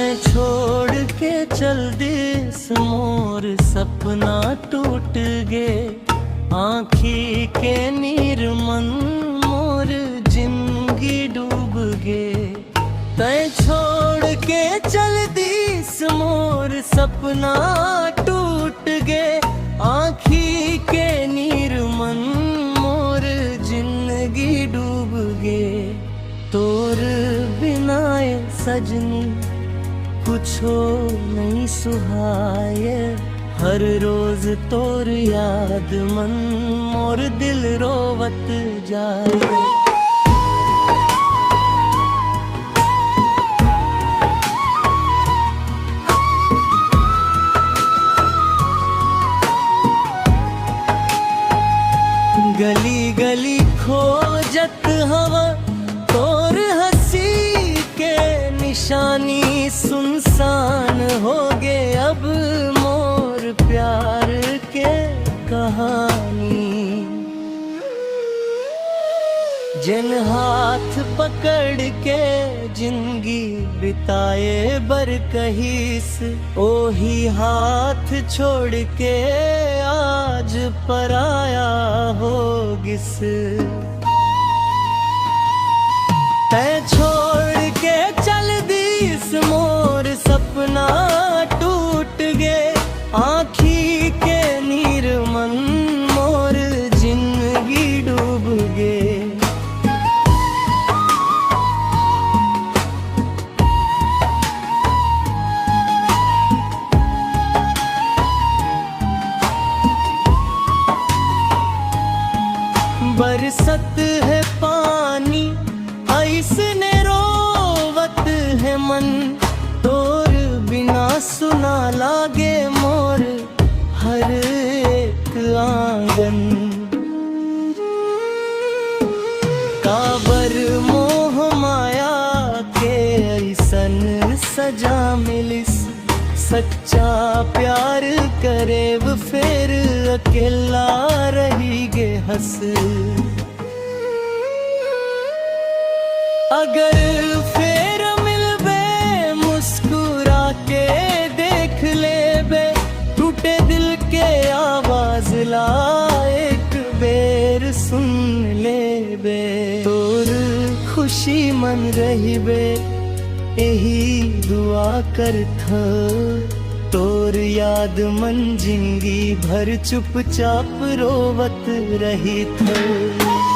तैं छोड़ के चल दिस मोर सपना टूट गे, आँखी के नीर मन मोर जिंदगी डूब गे। तैं छोड़ के चल दिस मोर सपना टूट गे, आँखी के नीर मन मोर जिंदगी डूब गे। तोर बिना ये सजनी कुछो नहीं सुहाए, हर रोज तोर याद मन मोर दिल रोवत जाए। गली गली खोजत हवा तोर हंसी के निशानी, सुनसान हो गे अब मोर प्यार के कहानी। जिन हाथ पकड़ के जिंदगी बिताए बर कहीस, ओही हाथ छोड़ के आज पराया हो गिस। तैं छोड़ के चल दिस मोर सपना टूट गे, आँखी के नीर मन मोर जिंदगी डूब गे। बरसत है पानी ऐसने रोवत है मन, तोर बिना सुना लागे मोर हर एक आंगन। काबर मोह माया के ऐसन सजा मिलिस, सच्चा प्यार करेब फिर अकेला रही गे हंस। अगर फिर मिलबे मुस्कुरा के देख लेबे, टूटे दिल के आवाज ला एक बेर सुन लेबे। तोर खुशी मन रहिबे यही दुआ करथा, तोर याद मन जिंदगी भर चुपचाप रोवत रही था।